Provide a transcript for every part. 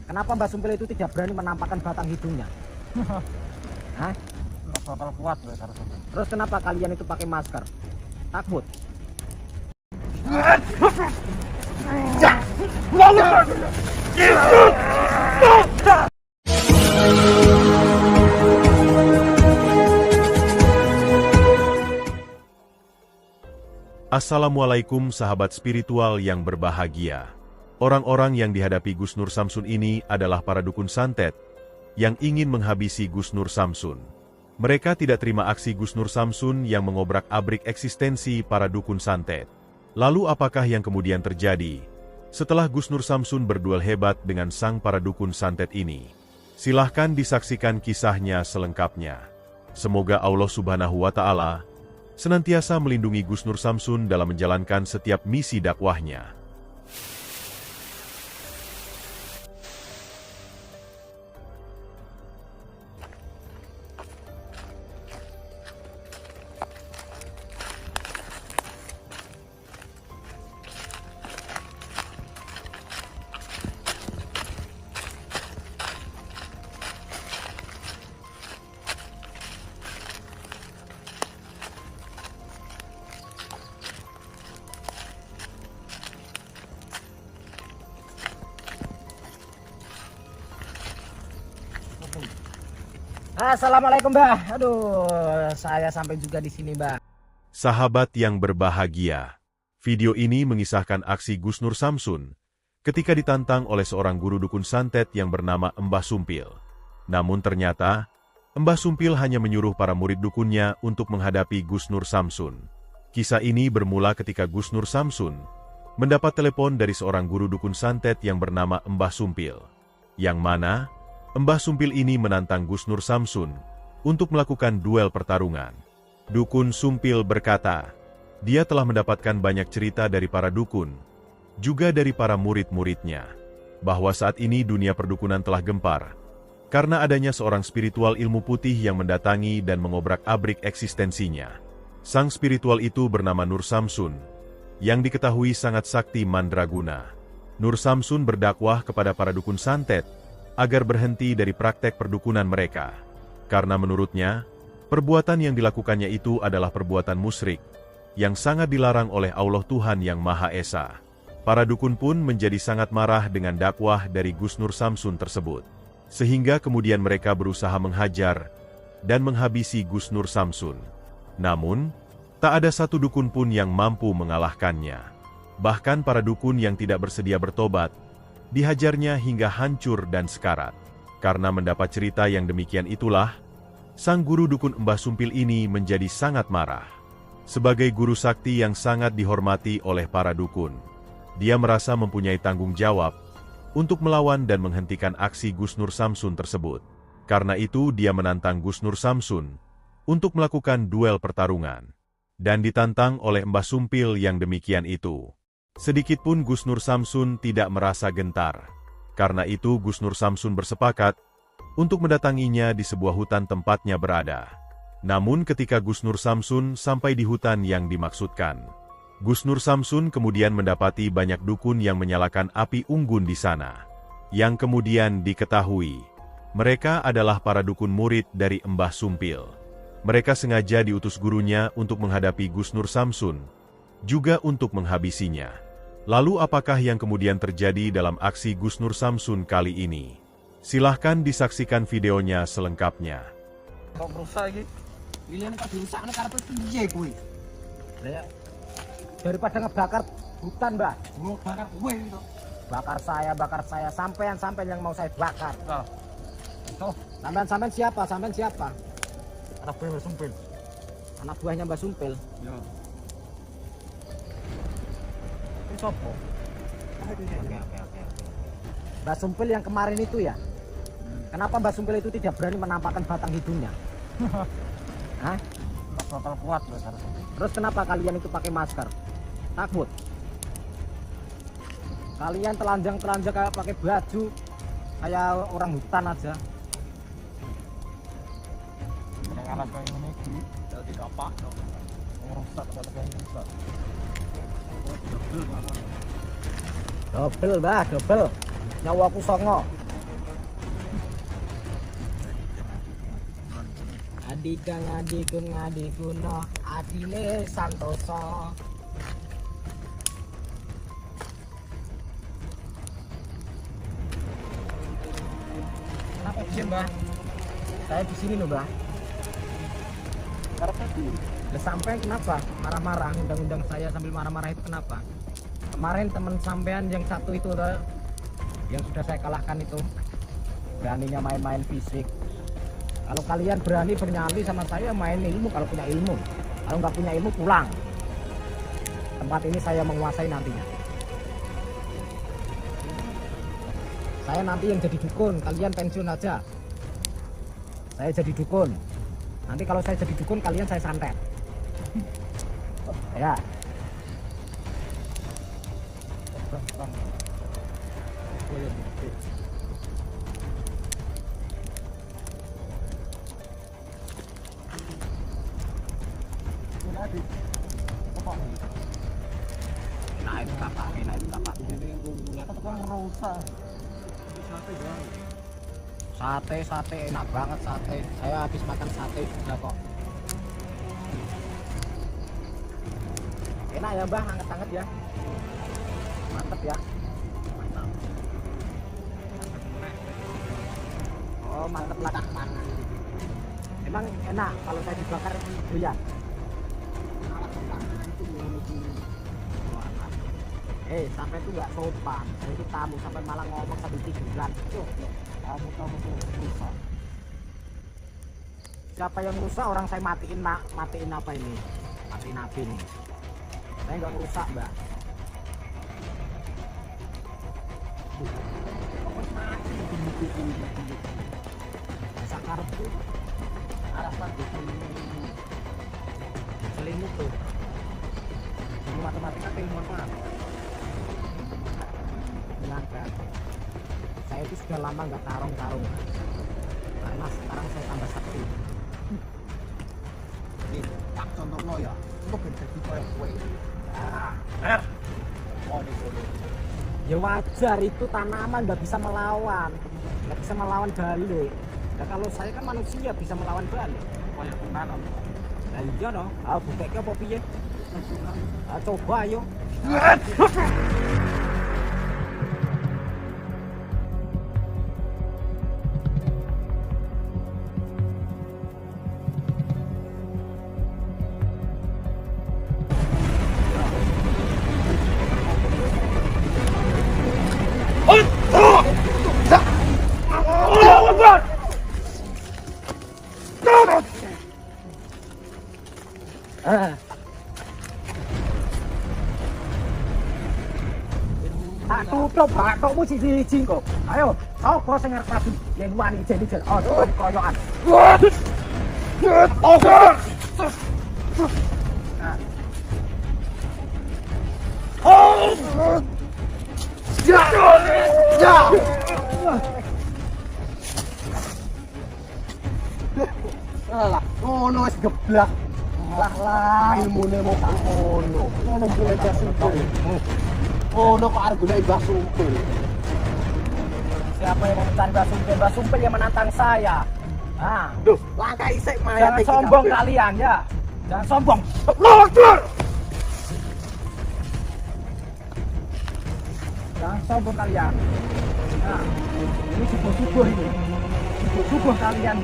Kenapa Mbak Sumpil itu tidak berani menampakkan batang hidungnya? Hah? Nggak bakal kuat harusnya. Terus kenapa kalian itu pakai masker? Takut? Assalamualaikum sahabat spiritual yang berbahagia. Orang-orang yang dihadapi Gus Nur Samsun ini adalah para dukun santet yang ingin menghabisi Gus Nur Samsun. Mereka tidak terima aksi Gus Nur Samsun yang mengobrak-abrik eksistensi para dukun santet. Lalu apakah yang kemudian terjadi setelah Gus Nur Samsun berduel hebat dengan sang para dukun santet ini? Silahkan disaksikan kisahnya selengkapnya. Semoga Allah Subhanahu wa Ta'ala senantiasa melindungi Gus Nur Samsun dalam menjalankan setiap misi dakwahnya. Assalamualaikum Mbak. Aduh, saya sampai juga di sini Mbak. Sahabat yang berbahagia, video ini mengisahkan aksi Gus Nur Samsun ketika ditantang oleh seorang guru dukun santet yang bernama Mbah Sumpil. Namun ternyata, Mbah Sumpil hanya menyuruh para murid dukunnya untuk menghadapi Gus Nur Samsun. Kisah ini bermula ketika Gus Nur Samsun mendapat telepon dari seorang guru dukun santet yang bernama Mbah Sumpil, yang mana Mbah Sumpil ini menantang Gus Nur Samsun untuk melakukan duel pertarungan. Dukun Sumpil berkata, dia telah mendapatkan banyak cerita dari para dukun, juga dari para murid-muridnya, bahwa saat ini dunia perdukunan telah gempar, karena adanya seorang spiritual ilmu putih yang mendatangi dan mengobrak-abrik eksistensinya. Sang spiritual itu bernama Nur Samsun, yang diketahui sangat sakti mandraguna. Nur Samsun berdakwah kepada para dukun santet, agar berhenti dari praktek perdukunan mereka. Karena menurutnya, perbuatan yang dilakukannya itu adalah perbuatan musyrik, yang sangat dilarang oleh Allah Tuhan Yang Maha Esa. Para dukun pun menjadi sangat marah dengan dakwah dari Gus Nur Samsun tersebut. Sehingga kemudian mereka berusaha menghajar dan menghabisi Gus Nur Samsun. Namun, tak ada satu dukun pun yang mampu mengalahkannya. Bahkan para dukun yang tidak bersedia bertobat, dihajarnya hingga hancur dan sekarat. Karena mendapat cerita yang demikian itulah, sang guru dukun Mbah Sumpil ini menjadi sangat marah. Sebagai guru sakti yang sangat dihormati oleh para dukun, dia merasa mempunyai tanggung jawab untuk melawan dan menghentikan aksi Gus Nur Samsun tersebut. Karena itu dia menantang Gus Nur Samsun untuk melakukan duel pertarungan. Dan ditantang oleh Mbah Sumpil yang demikian itu. Sedikitpun Gus Nur Samsun tidak merasa gentar. Karena itu Gus Nur Samsun bersepakat untuk mendatanginya di sebuah hutan tempatnya berada. Namun ketika Gus Nur Samsun sampai di hutan yang dimaksudkan, Gus Nur Samsun kemudian mendapati banyak dukun yang menyalakan api unggun di sana. Yang kemudian diketahui, mereka adalah para dukun murid dari Mbah Sumpil. Mereka sengaja diutus gurunya untuk menghadapi Gus Nur Samsun, juga untuk menghabisinya. Lalu apakah yang kemudian terjadi dalam aksi Gus Nur Samsun kali ini? Silahkan disaksikan videonya selengkapnya. Kok rusak ini? Pilihan kok dirusak karena piye kuwi? Daripada ngebakar hutan, Mbak. Gua bakar gue itu. Bakar saya, sampean yang mau saya bakar. Nah, Oh, sampean siapa? Sampean siapa? anak gue Mbah Sumpil. Anak buahnya Mbah Sumpil. Ya. Ini sopo? Oke. Mbah Sumpil yang kemarin itu ya? Kenapa Mbah Sumpil itu tidak berani menampakkan batang hidungnya? Hah? Nggak bakal kuat harusnya. Terus kenapa kalian itu pakai masker? Takut? Kalian telanjang kayak pakai baju kayak orang hutan aja. Yang anak kayak ini jadi kapak. Rusak kayak rusak. Dobel Mbah, dobel. Nyawaku songo. Adigang adigun adiguno adine santoso. Kenapa di sini, Mbak? Saya di sini loh, Mbak. Karena tadi Lah sampai kenapa marah-marah undang-undang saya sambil marah-marah itu kenapa? Kemarin teman sampean yang satu itu yang sudah saya kalahkan itu beraninya main-main fisik. Kalau kalian berani bernyali sama saya main ilmu kalau punya ilmu. Kalau nggak punya ilmu pulang. Tempat ini saya menguasai nantinya. Saya nanti yang jadi dukun, kalian pensiun aja. Saya jadi dukun. Nanti kalau saya jadi dukun kalian saya santet. Ya. Nah itu apa? Sate enak banget sate. Saya habis makan sate sudah kok. Enak ya Mbah, hangat-hangat ya. Mantep ya. Mantap. Oh mantep lah mana. Emang enak kalau saya dibakar doyan. Sampai itu nggak sopan. Saya itu tamu sampai malah ngomong sambil tiduran. kamu tuh rusak. Siapa yang rusak orang saya matiin apa ini? Matiin api nih. Saya nggak rusak Mbak. Sakar tuh alasan selimut tuh. Ilmu matematika ilmu apa? Menangkan. Saya itu sudah lama nggak tarung-tarung karena sekarang saya tambah sakti. Ini tak contoh lo ya, lo kan jadi kayak kue. Oh ini solo. Ya wajar itu tanaman nggak bisa melawan balik. Nah, kalau saya kan manusia bisa melawan balik. Oh ya nanam. Nah iya dong. Bukeknya apa piye? Coba ayo. Tak tutup bakokmu siji-siji kok. Ayo, sapa sing arep maju yen wani jen-jen. Oh, koyokan. Alah, ngono wis geblak. Lah ilmune mau tak ngono. Ngono kuwi jasumpul. Ngono kok arep golek Mbah Sumpil. Siapa yang mau mencari Mbah Sumpil? Mbah Sumpil yang menantang saya. Ah, duh, langkah isik mayat. Jangan sombong kalian ya. Jangan sombong. Allahu Akbar. Jangan sombong kalian. Nah, ini subuh-subuh ini. Subuh-subuh kalian.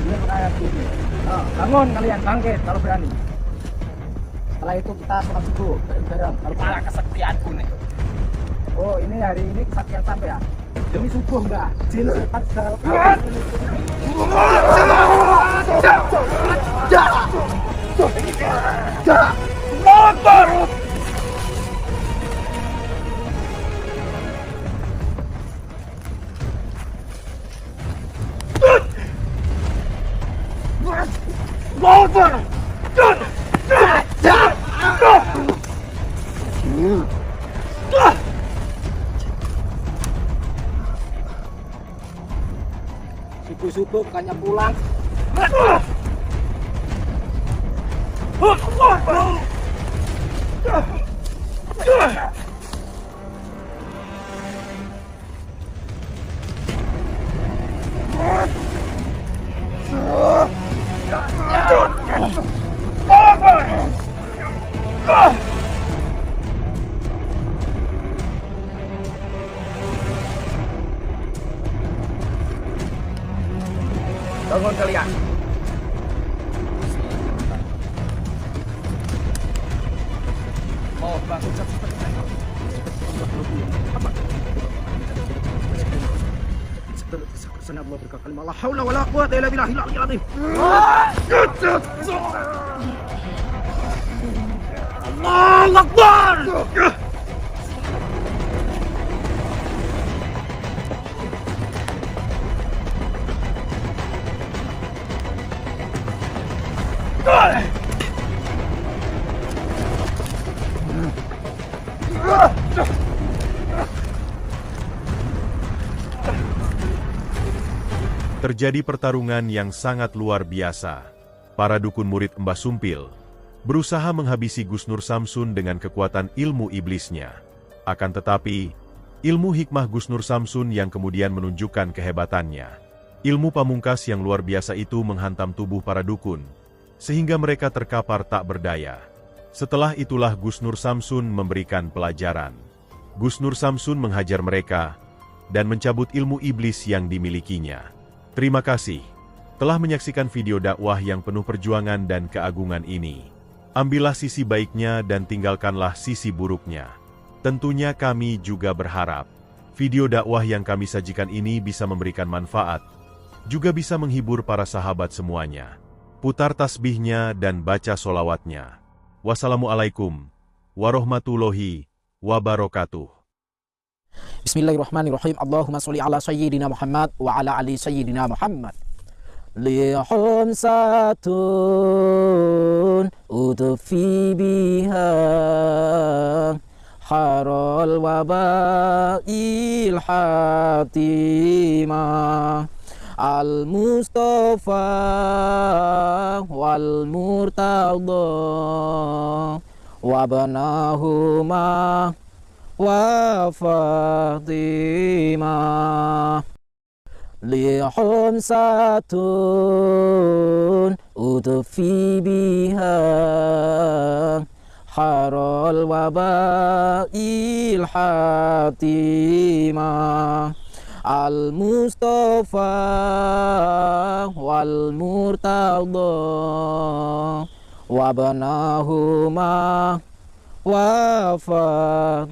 Kayak gini. Bangun kalian, bangkit kalau berani. Setelah itu kita sholat subuh bareng. Kalau kalah kesaktianku nih. Oh ini hari ini kesaktian sampai ya. Demi subuh enggak? Jin cepat motor. Subuh-subuh bukannya pulang. bangun kalian. Oh, bangun cepat. Apa? Sana Allah berkata, la haula wala quwwata illa billahil aliyyil azim. Allahu Akbar. Terjadi pertarungan yang sangat luar biasa. Para dukun murid Mbah Sumpil berusaha menghabisi Gus Nur Samsun dengan kekuatan ilmu iblisnya. Akan tetapi, ilmu hikmah Gus Nur Samsun yang kemudian menunjukkan kehebatannya. Ilmu pamungkas yang luar biasa itu menghantam tubuh para dukun, sehingga mereka terkapar tak berdaya. Setelah itulah Gus Nur Samsun memberikan pelajaran. Gus Nur Samsun menghajar mereka dan mencabut ilmu iblis yang dimilikinya. Terima kasih telah menyaksikan video dakwah yang penuh perjuangan dan keagungan ini. Ambillah sisi baiknya dan tinggalkanlah sisi buruknya. Tentunya kami juga berharap video dakwah yang kami sajikan ini bisa memberikan manfaat, juga bisa menghibur para sahabat semuanya. Putar tasbihnya dan baca solawatnya. Wassalamualaikum warahmatullahi wabarakatuh. Bismillahirrahmanirrahim. Allahumma sholli ala sayyidina Muhammad wa ala ali sayyidina Muhammad. Lihum satun utufi biha harol wabail hatimah al-Mustafa wal Murtada wabnahuma wa Fatimah. Lihum satun utufi biha harol wabail hatimah al-Mustafa wal Murtada wabnahuma wa Fatimah.